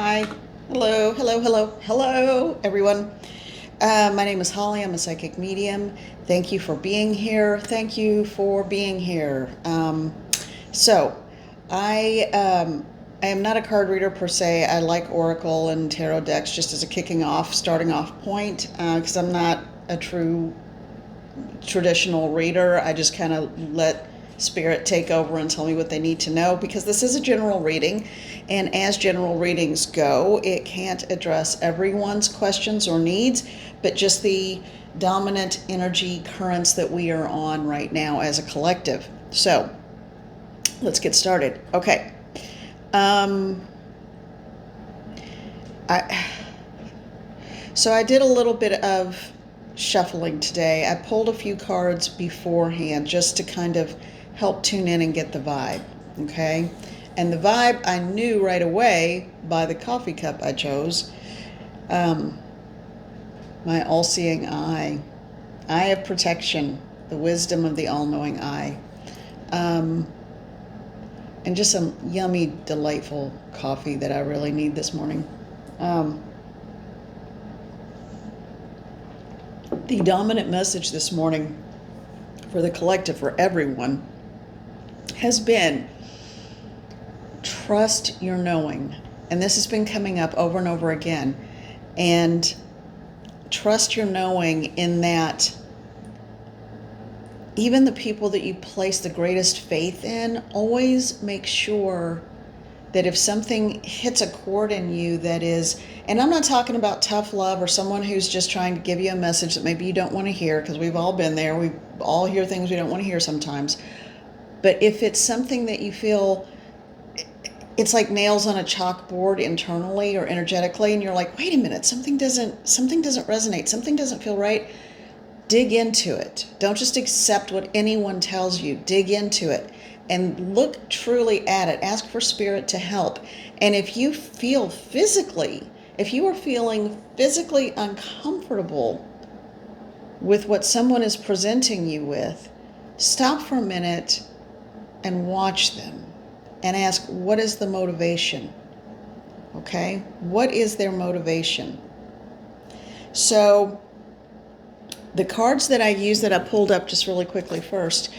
Hi. Hello, everyone. My name is Holly. I'm a psychic medium. Thank you for being here. Thank you for being here. So, I I am not a card reader per se. I like Oracle and tarot decks just as a starting off point, because I'm not a true traditional reader. I just kind of let spirit take over and tell me what they need to know, because this is a general reading, and as general readings go, it can't address everyone's questions or needs, but just the dominant energy currents that we are on right now as a collective. So let's get started. Okay. I did a little bit of shuffling today. I pulled a few cards beforehand just to kind of help tune in and get the vibe, okay? And the vibe I knew right away by the coffee cup I chose. My all-seeing eye of protection, the wisdom of the all-knowing eye. And just some yummy, delightful coffee that I really need this morning. The dominant message this morning for the collective, for everyone, has been trust your knowing. And this has been coming up over and over again. And trust your knowing in that even the people that you place the greatest faith in, always make sure that if something hits a chord in you that is, and I'm not talking about tough love or someone who's just trying to give you a message that maybe you don't want to hear, because we've all been there. We all hear things we don't want to hear sometimes. But if it's something that you feel, it's like nails on a chalkboard internally or energetically, and you're like, wait a minute, something doesn't resonate, something doesn't feel right. Dig into it. Don't just accept what anyone tells you. Dig into it and look truly at it. Ask for spirit to help. And if you feel if you are feeling physically uncomfortable with what someone is presenting you with, stop for a minute and watch them and ask, what is the motivation? Okay? What is their motivation? So, the cards that I use that I pulled up just really quickly first,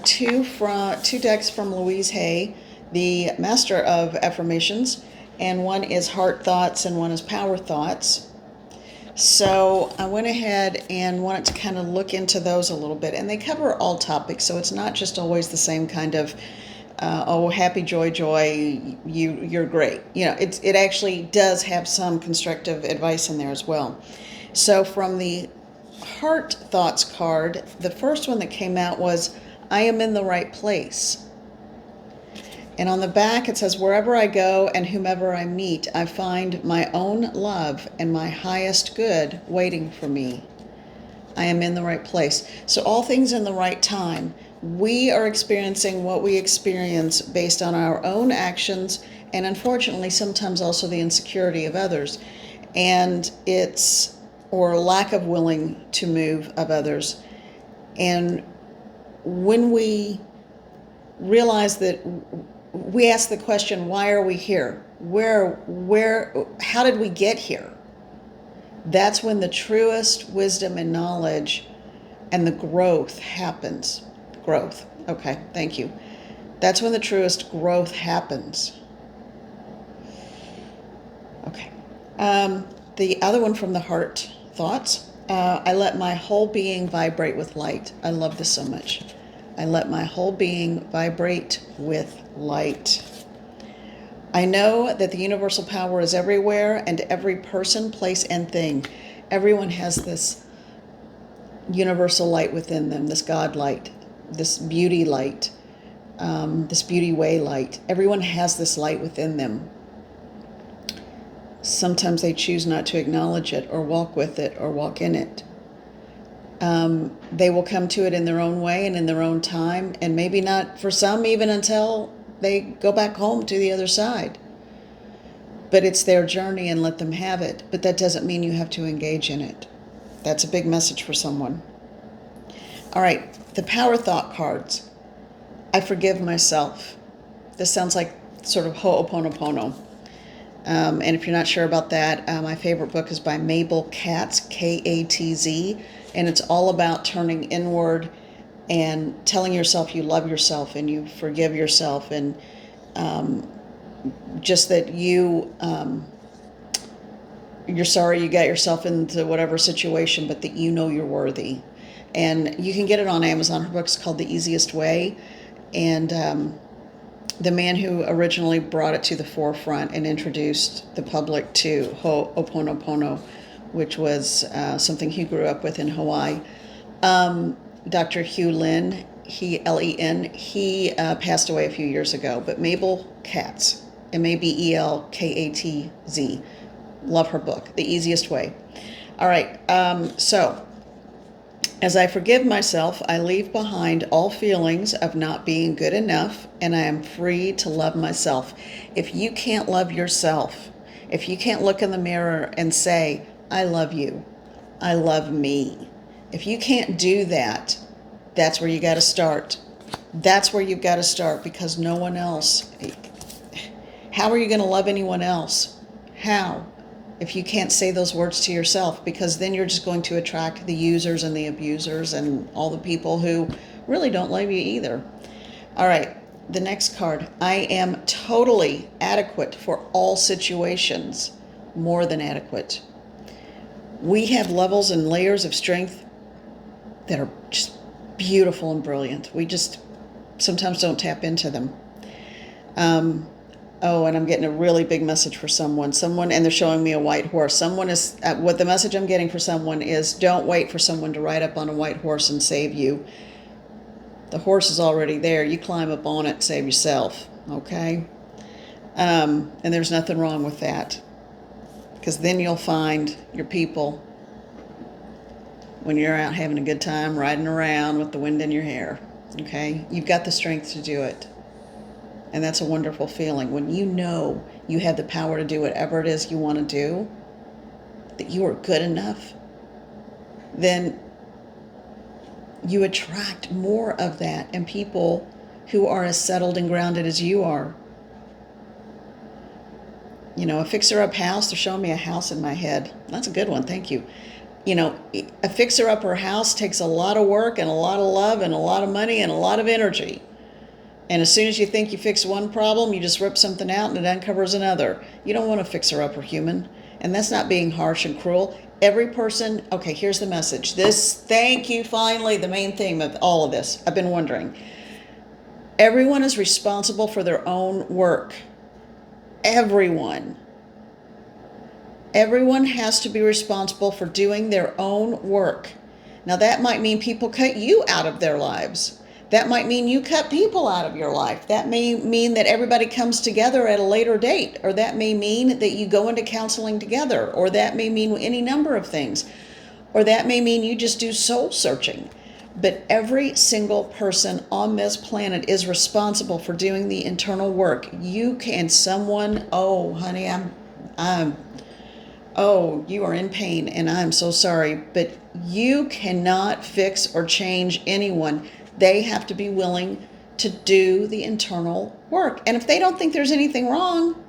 two decks from Louise Hay, the Master of Affirmations, and one is Heart Thoughts and one is Power Thoughts. So I went ahead and wanted to kind of look into those a little bit, and they cover all topics, so it's not just always the same kind of happy, joy, you're great. You know, it actually does have some constructive advice in there as well. So from the Heart Thoughts card, the first one that came out was, I am in the right place. And on the back it says, wherever I go and whomever I meet, I find my own love and my highest good waiting for me. I am in the right place. So all things in the right time. We are experiencing what we experience based on our own actions, and unfortunately sometimes also the insecurity of others. And or lack of willing to move of others. And when we realize that, we ask the question, why are we here? How did we get here? That's when the truest wisdom and knowledge and the growth happens. Growth. Okay, thank you. That's when the truest growth happens. Okay. The other one from the Heart Thoughts, I let my whole being vibrate with light. I love this so much. I let my whole being vibrate with light. I know that the universal power is everywhere, and every person, place, and thing. Everyone has this universal light within them, this God light, this beauty light, this beauty way light. Everyone has this light within them. Sometimes they choose not to acknowledge it or walk with it or walk in it. They will come to it in their own way and in their own time, and maybe not for some even until they go back home to the other side. But it's their journey, and let them have it. But that doesn't mean you have to engage in it. That's a big message for someone. All right, the Power Thought cards. I forgive myself. This sounds like sort of ho'oponopono. And if you're not sure about that, my favorite book is by Mabel Katz, Katz, and it's all about turning inward and telling yourself you love yourself and you forgive yourself, and just that you're sorry you got yourself into whatever situation, but that you know you're worthy. And you can get it on Amazon. Her book's called The Easiest Way. And the man who originally brought it to the forefront and introduced the public to Ho'oponopono, which was something he grew up with in Hawaii, Dr. Hugh Lin, Len, he passed away a few years ago. But Mabel Katz, Mabelkatz, love her book, The Easiest Way. All right, so as I forgive myself, I leave behind all feelings of not being good enough, and I am free to love myself. If you can't love yourself, if you can't look in the mirror and say, I love you, I love me, if you can't do that, that's where you got to start. That's where you've got to start, because no one else. How are you going to love anyone else? How? If you can't say those words to yourself, because then you're just going to attract the users and the abusers and all the people who really don't love you either. All right, the next card. I am totally adequate for all situations, more than adequate. We have levels and layers of strength that are just beautiful and brilliant. We just sometimes don't tap into them. Oh, and I'm getting a really big message for someone, and they're showing me a white horse. Someone is, what the message I'm getting for someone is, don't wait for someone to ride up on a white horse and save you. The horse is already there. You climb up on it, save yourself, okay? And there's nothing wrong with that, because then you'll find your people when you're out having a good time, riding around with the wind in your hair, okay? You've got the strength to do it. And that's a wonderful feeling when you know you have the power to do whatever it is you want to do, that you are good enough. Then you attract more of that, and people who are as settled and grounded as you are. You know, a fixer-up house, they're showing me a house in my head. That's a good one, thank you. You know, a fixer-upper house takes a lot of work and a lot of love and a lot of money and a lot of energy. And as soon as you think you fix one problem, you just rip something out and it uncovers another. You don't want a fixer-upper human. And that's not being harsh and cruel. Every person, okay, here's the message. Thank you, finally, the main theme of all of this. I've been wondering. Everyone is responsible for their own work. Everyone. Everyone has to be responsible for doing their own work. Now, that might mean people cut you out of their lives. That might mean you cut people out of your life. That may mean that everybody comes together at a later date, or that may mean that you go into counseling together, or that may mean any number of things, or that may mean you just do soul searching. But every single person on this planet is responsible for doing the internal work. You can, oh, honey, oh, you are in pain, and I'm so sorry, but you cannot fix or change anyone. They have to be willing to do the internal work. And if they don't think there's anything wrong,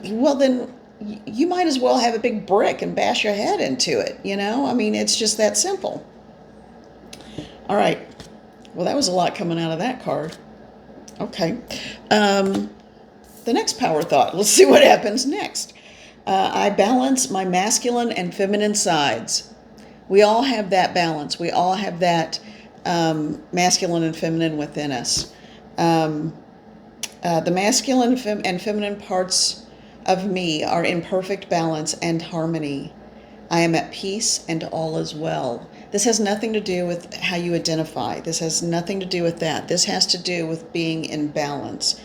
well, then you might as well have a big brick and bash your head into it, you know? I mean, it's just that simple. All right. Well, that was a lot coming out of that card. Okay. The next power thought. Let's see what happens next. I balance my masculine and feminine sides. We all have that balance. We all have that masculine and feminine within us. The masculine and feminine parts of me are in perfect balance and harmony. I am at peace and all is well. This has nothing to do with how you identify. This has nothing to do with that. This has to do with being in balance.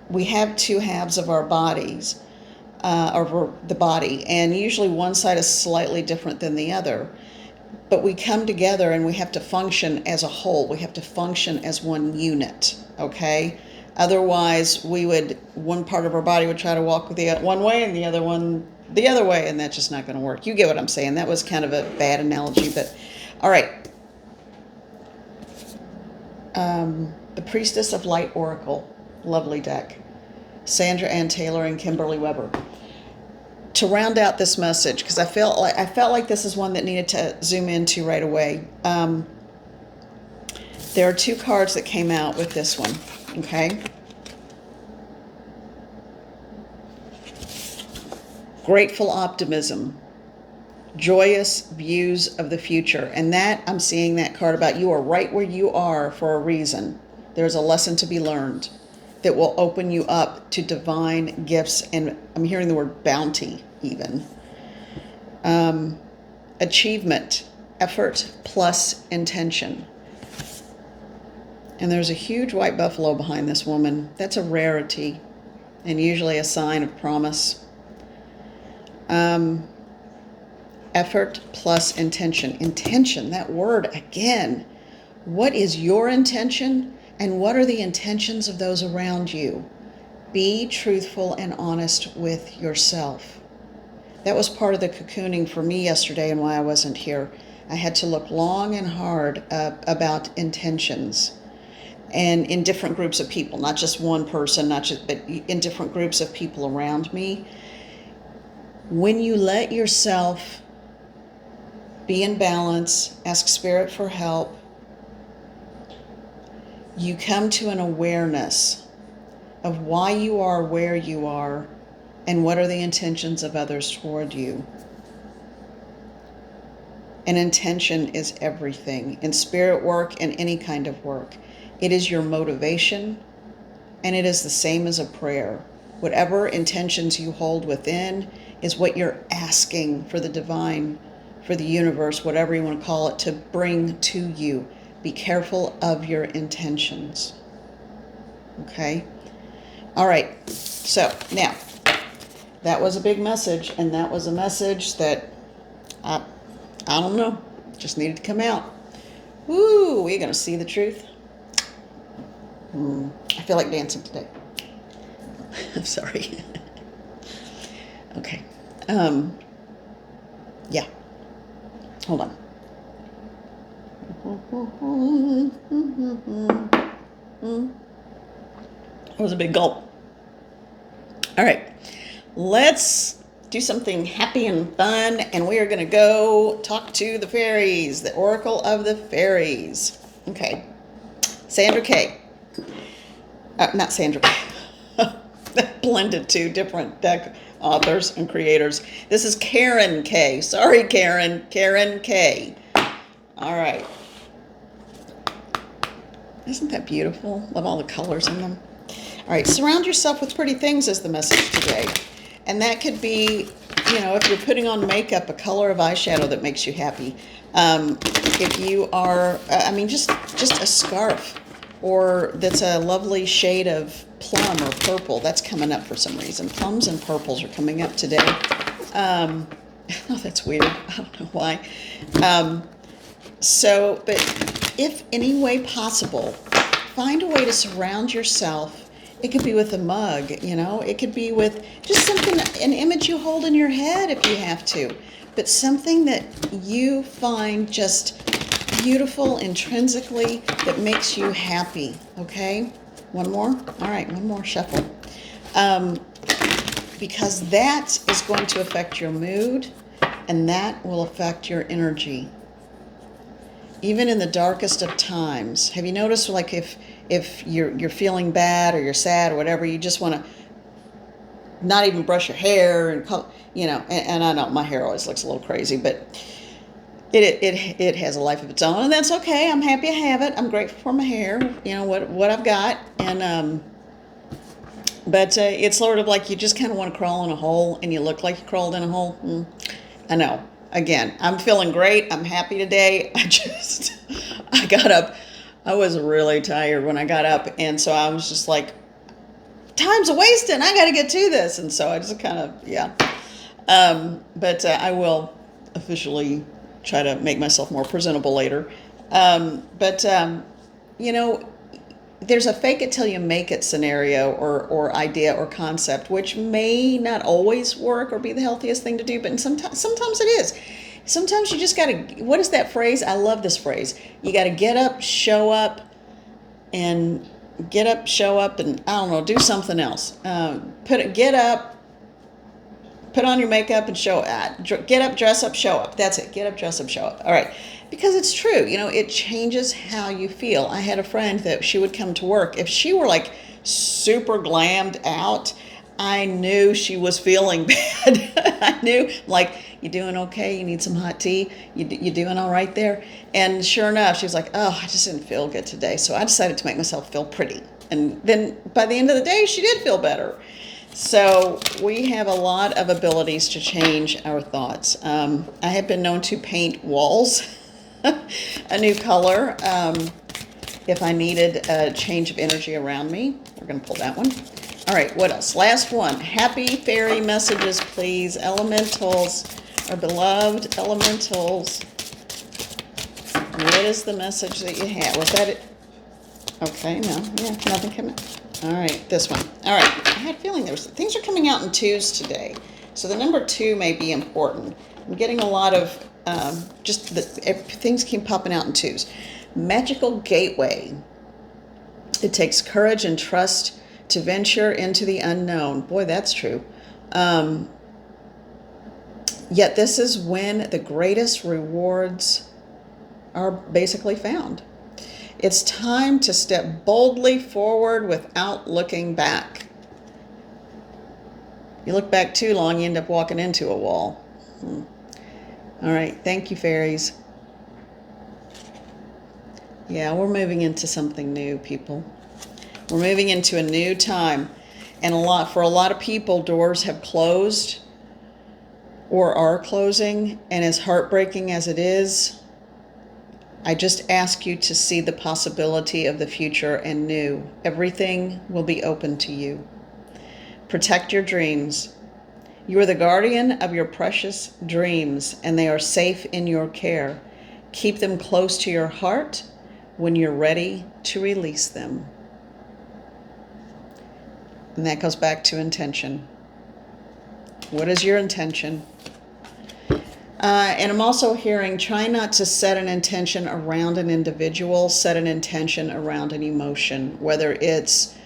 We have two halves of our bodies, or the body, and usually one side is slightly different than the other. But we come together and we have to function as a whole. We have to function as one unit, okay? Otherwise, one part of our body would try to walk with the one way and the other one the other way, and that's just not going to work. You get what I'm saying. That was kind of a bad analogy, but all right. The Priestess of Light Oracle, lovely deck. Sandra Ann Taylor and Kimberly Weber. To round out this message, because I felt like this is one that needed to zoom into right away. There are 2 cards that came out with this one, okay? Grateful optimism, joyous views of the future. And that, I'm seeing that card about you are right where you are for a reason. There's a lesson to be learned that will open you up to divine gifts. And I'm hearing the word bounty even. Achievement, effort plus intention. And there's a huge white buffalo behind this woman. That's a rarity and usually a sign of promise. Effort plus intention. Intention, that word again. What is your intention and what are the intentions of those around you? Be truthful and honest with yourself. That was part of the cocooning for me yesterday and why I wasn't here. I had to look long and hard about intentions. And in different groups of people, not just one person, but in different groups of people around me. When you let yourself be in balance, ask Spirit for help, you come to an awareness of why you are where you are and what are the intentions of others toward you. An intention is everything in spirit work and any kind of work. It is your motivation, and it is the same as a prayer. Whatever intentions you hold within is what you're asking for the divine, for the universe, whatever you want to call it, to bring to you. Be careful of your intentions. Okay? All right. So now, that was a big message, and that was a message that, I don't know, just needed to come out. Woo, we're going to see the truth. I feel like dancing today. I'm sorry. Okay. Yeah. Hold on. That was a big gulp. All right. Let's do something happy and fun, and we are going to go talk to the fairies, the Oracle of the Fairies. Okay. Sandra K. Not Sandra K. Blended 2 different deck authors and creators. This is Karen K. Sorry, Karen. Karen K. All right. Isn't that beautiful? Love all the colors in them. All right. Surround yourself with pretty things is the message today. And that could be, if you're putting on makeup, a color of eyeshadow that makes you happy. If you are, just a scarf, or that's a lovely shade of plum or purple. That's coming up for some reason. Plums and purples are coming up today. Oh, that's weird. I don't know why. But if any way possible, find a way to surround yourself. It could be with a mug, It could be with just something, an image you hold in your head if you have to. But something that you find just beautiful intrinsically that makes you happy, okay? One more? All right, one more shuffle. Because that is going to affect your mood, and that will affect your energy. Even in the darkest of times. Have you noticed, like, if you're feeling bad or you're sad or whatever, you just want to not even brush your hair and and I know my hair always looks a little crazy, but it has a life of its own, and that's okay. I'm happy I have it. I'm grateful for my hair, what I've got, and but it's sort of like you just kind of want to crawl in a hole, and you look like you crawled in a hole. I know. Again, I'm feeling great. I'm happy today. I got up. I was really tired when I got up, and so I was just like, time's a wasting. I got to get to this, and so I just kind of But I will officially try to make myself more presentable later. There's a fake it till you make it scenario or idea or concept, which may not always work or be the healthiest thing to do, but sometimes it is. Sometimes you just got to, what is that phrase? I love this phrase. You got to get up, show up, and get up, show up, and I don't know, do something else. Get up, put on your makeup and show up. Get up, dress up, show up. That's it. Get up, dress up, show up. All right. Because it's true. It changes how you feel. I had a friend that she would come to work. If she were like super glammed out, I knew she was feeling bad. I knew, like, you doing okay? You need some hot tea? You doing all right there? And sure enough, she was like, oh, I just didn't feel good today. So I decided to make myself feel pretty. And then by the end of the day, she did feel better. So we have a lot of abilities to change our thoughts. I have been known to paint walls a new color if I needed a change of energy around me. We're going to pull that one. All right, what else? Last one. Happy fairy messages, please. Elementals, our beloved elementals. What is the message that you have? Was that it? Okay, no, yeah, nothing coming. All right, this one. All right, I had a feeling things are coming out in twos today. So the number 2 may be important. I'm getting a lot of things keep popping out in twos. Magical gateway. It takes courage and trust to venture into the unknown. Boy, that's true. Yet this is when the greatest rewards are basically found. It's time to step boldly forward without looking back. You look back too long, you end up walking into a wall. All right, thank you, fairies. Yeah, we're moving into something new, people. We're moving into a new time. And for a lot of people, doors have closed or are closing. And as heartbreaking as it is, I just ask you to see the possibility of the future and new. Everything will be open to you. Protect your dreams. You are the guardian of your precious dreams, and they are safe in your care. Keep them close to your heart when you're ready to release them. And that goes back to intention. What is your intention? And I'm also hearing, try not to set an intention around an individual, set an intention around an emotion, whether it's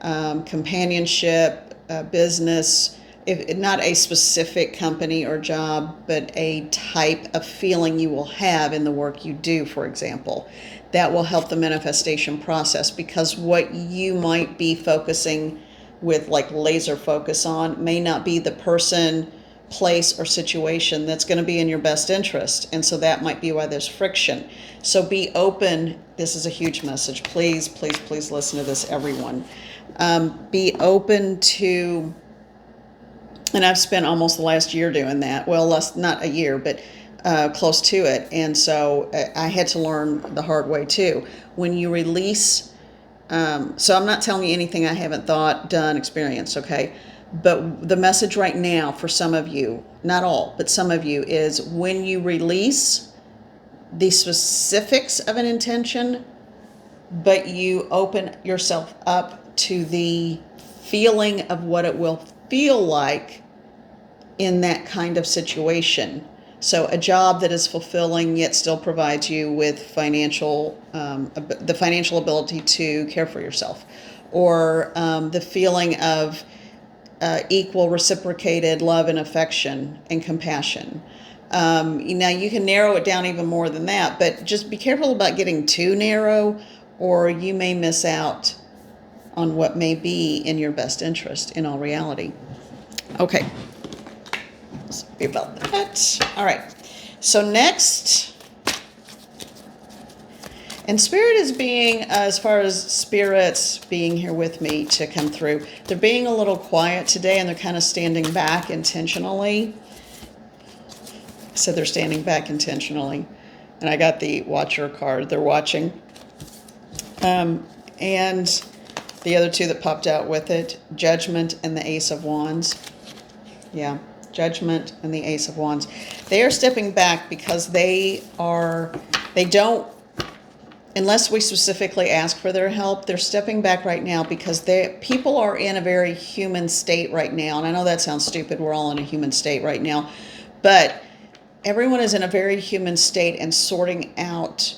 companionship, business, if not a specific company or job, but a type of feeling you will have in the work you do, for example. That will help the manifestation process, because what you might be focusing with, like laser focus on, may not be the person, place, or situation that's going to be in your best interest. And so that might be why there's friction. So be open. This is a huge message. Please, please, please listen to this, everyone. Be open to, and I've spent almost the last year doing that. Well, not a year, but close to it. And so I had to learn the hard way too. When you release, so I'm not telling you anything I haven't thought, done, experienced, okay? But the message right now for some of you, not all, but some of you, is when you release the specifics of an intention, but you open yourself up to the feeling of what it will feel like in that kind of situation. So a job that is fulfilling yet still provides you with the financial ability to care for yourself, or the feeling of equal reciprocated love and affection and compassion. Now you can narrow it down even more than that, but just be careful about getting too narrow, or you may miss out on what may be in your best interest in all reality. Okay. Sorry about that. All right. So next, and Spirit is being, as far as spirits being here with me to come through, they're being a little quiet today, and they're kind of standing back intentionally. So they're standing back intentionally. And I got the Watcher card. They're watching. And the other two that popped out with it, Judgment and the Ace of Wands. Yeah, Judgment and the Ace of Wands. They are stepping back because they don't, unless we specifically ask for their help, they're stepping back right now because people are in a very human state right now. And I know that sounds stupid. We're all in a human state right now. But everyone is in a very human state and sorting out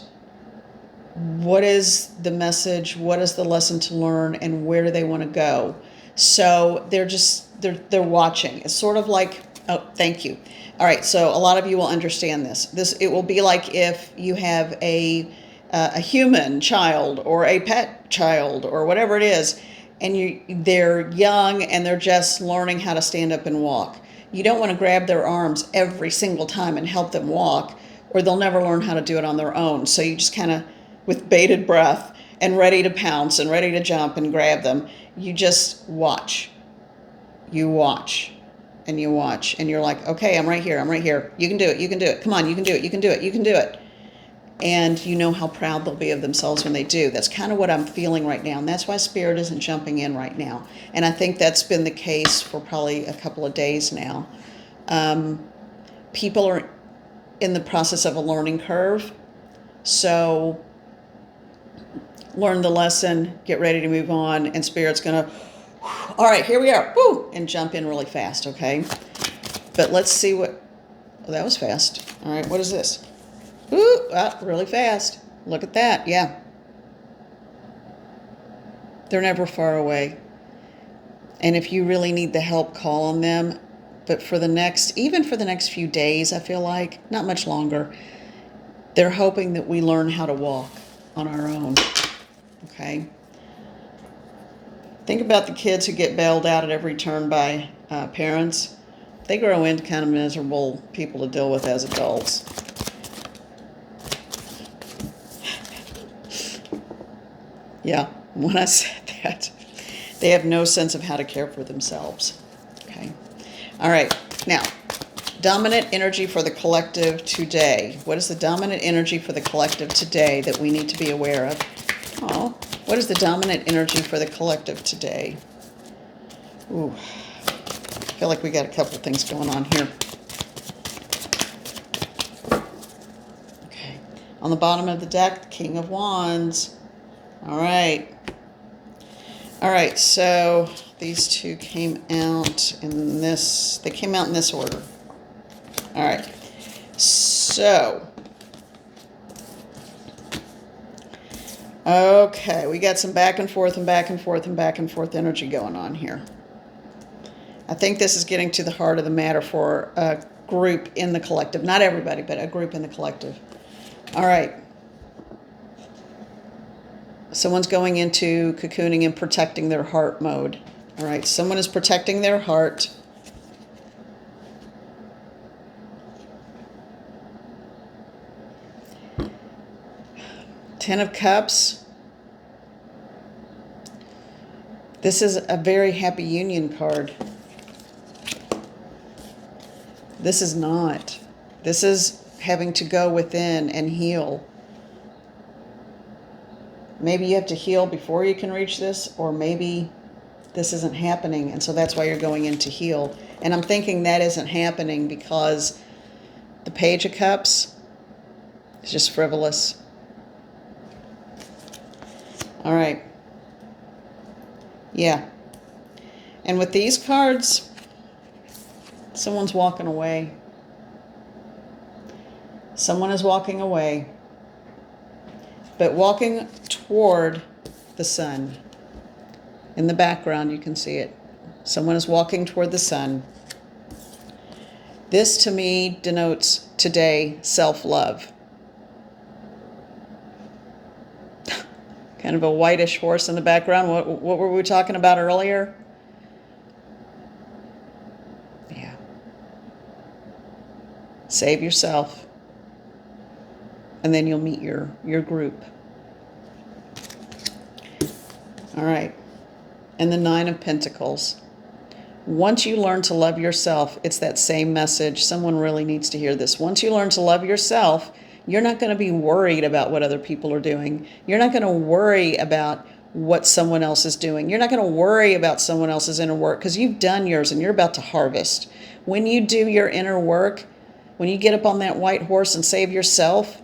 what is the message, what is the lesson to learn, and where do they want to go. So they're watching. It's sort of like, oh, thank you. All right, so a lot of you will understand this. It will be like if you have a human child or a pet child or whatever it is, and they're young and they're just learning how to stand up and walk. You don't want to grab their arms every single time and help them walk, or they'll never learn how to do it on their own. So you just kind of, with bated breath and ready to pounce and ready to jump and grab them, you just watch. You watch and you watch, and you're like, okay, I'm right here. I'm right here. You can do it. You can do it. Come on, you can do it. You can do it. You can do it. And you know how proud they'll be of themselves when they do. That's kind of what I'm feeling right now. And that's why Spirit isn't jumping in right now. And I think that's been the case for probably a couple of days now. People are in the process of a learning curve. So learn the lesson, get ready to move on, and Spirit's going to, all right, here we are, woo, and jump in really fast, okay? But let's see what, oh, that was fast. All right, what is this? Ooh, really fast. Look at that, yeah. They're never far away. And if you really need the help, call on them. But even for the next few days, I feel like, not much longer, they're hoping that we learn how to walk on our own, okay? Think about the kids who get bailed out at every turn by parents. They grow into kind of miserable people to deal with as adults. Yeah, when I said that, they have no sense of how to care for themselves. Okay. All right. Now, dominant energy for the collective today. What is the dominant energy for the collective today that we need to be aware of? Oh, what is the dominant energy for the collective today? Ooh, I feel like we got a couple things going on here. Okay. On the bottom of the deck, King of Wands. All right. All right, so these two came out in this, they came out in this order. All right. So, okay, we got some back and forth and back and forth and back and forth energy going on here. I think this is getting to the heart of the matter for a group in the collective. Not everybody, but a group in the collective. All right. Someone's going into cocooning and protecting their heart mode. All right, someone is protecting their heart. Ten of Cups. This is a very happy union card. This is not. This is having to go within and heal. Maybe you have to heal before you can reach this, or maybe this isn't happening, and so that's why you're going in to heal. And I'm thinking that isn't happening because the Page of Cups is just frivolous. All right. Yeah. And with these cards, someone's walking away. Someone is walking away. But walking toward the sun. In the background, you can see it. Someone is walking toward the sun. This, to me, denotes today self-love. Kind of a whitish horse in the background. What were we talking about earlier? Yeah. Save yourself. And then you'll meet your group. All right. And the Nine of Pentacles. Once you learn to love yourself, it's that same message. Someone really needs to hear this. Once you learn to love yourself, you're not going to be worried about what other people are doing. You're not going to worry about what someone else is doing. You're not going to worry about someone else's inner work because you've done yours and you're about to harvest. When you do your inner work, when you get up on that white horse and save yourself,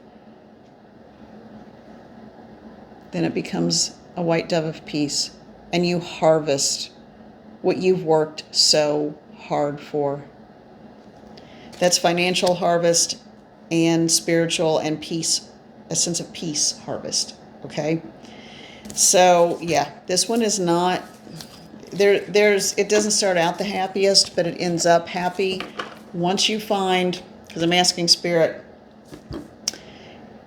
then it becomes a white dove of peace, and you harvest what you've worked so hard for. That's financial harvest and spiritual and peace, a sense of peace harvest. okay? So, yeah, this one is not, it doesn't start out the happiest, but it ends up happy once you find, because I'm asking Spirit,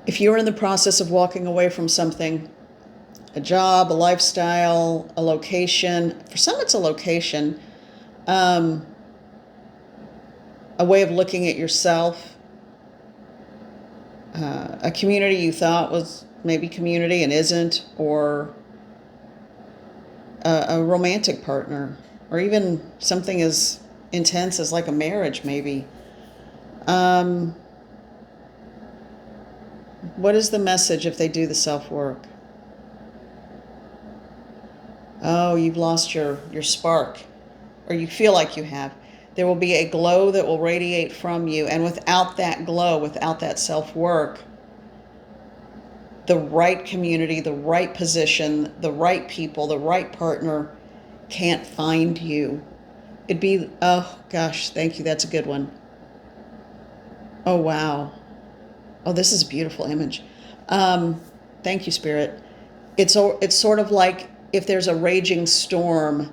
if you're in the process of walking away from something, a job, a lifestyle, a location, for some it's a location, a way of looking at yourself, a community you thought was maybe community and isn't, or a romantic partner, or even something as intense as like a marriage maybe. What is the message if they do the self-work? Oh, you've lost your spark, or you feel like you have. There will be a glow that will radiate from you, and without that glow, without that self-work, the right community, the right position, the right people, the right partner can't find you. It'd be, oh gosh, thank you, that's a good one. Oh, wow. Oh, this is a beautiful image. Thank you, Spirit. It's sort of like if there's a raging storm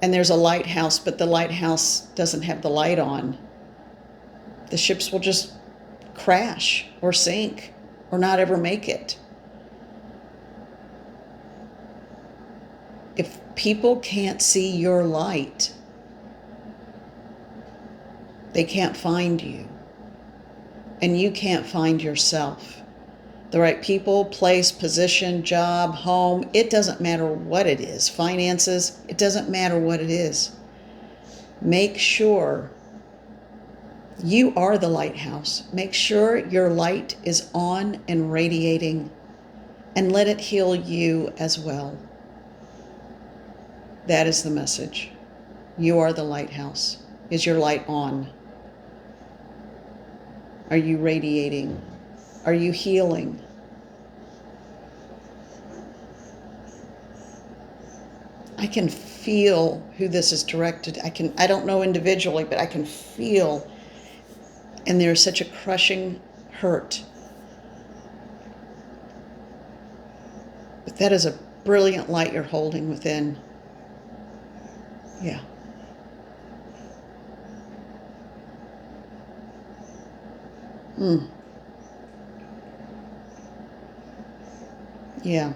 and there's a lighthouse, but the lighthouse doesn't have the light on. The ships will just crash or sink or not ever make it. If people can't see your light, they can't find you. And you can't find yourself. The right people, place, position, job, home, it doesn't matter what it is. Finances, it doesn't matter what it is. Make sure you are the lighthouse. Make sure your light is on and radiating, and let it heal you as well. That is the message. You are the lighthouse. Is your light on? Are you radiating? Are you healing? I can feel who this is directed. I don't know individually, but I can feel, and there's such a crushing hurt. But that is a brilliant light you're holding within. Yeah. Yeah.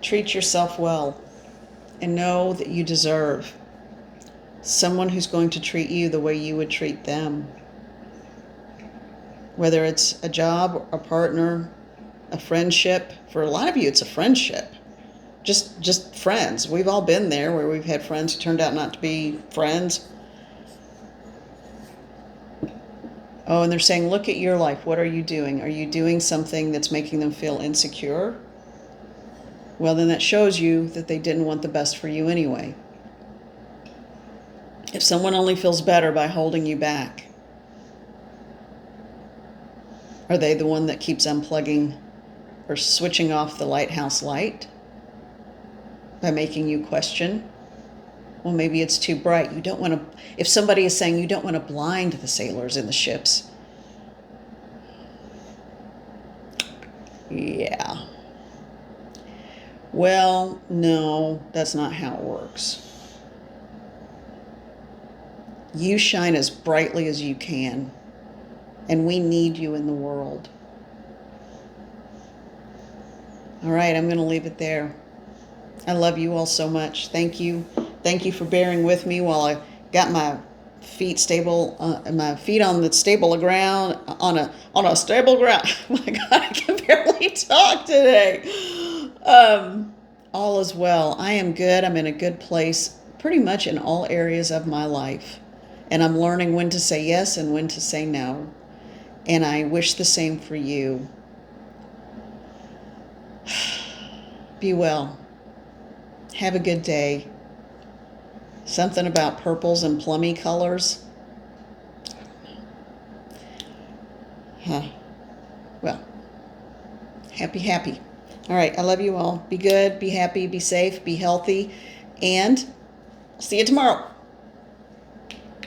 Treat yourself well and know that you deserve someone who's going to treat you the way you would treat them. Whether it's a job, a partner, a friendship. For a lot of you, it's a friendship. Just friends. We've all been there where we've had friends who turned out not to be friends. Oh, and they're saying, look at your life. What are you doing? Are you doing something that's making them feel insecure? Well, then that shows you that they didn't want the best for you anyway. If someone only feels better by holding you back, are they the one that keeps unplugging or switching off the lighthouse light by making you question? Well, maybe it's too bright. You don't want to, if somebody is saying you don't want to blind the sailors in the ships. Yeah. Well, no, that's not how it works. You shine as brightly as you can, and we need you in the world. All right, I'm going to leave it there. I love you all so much. Thank you. Thank you for bearing with me while I got my feet stable, my feet on the stable ground, on a stable ground. Oh my God, I can barely talk today. All is well. I am good. I'm in a good place pretty much in all areas of my life. And I'm learning when to say yes and when to say no. And I wish the same for you. Be well. Have a good day. Something about purples and plummy colors. Huh. Well, happy. All right, I love you all. Be good, be happy, be safe, be healthy, and see you tomorrow.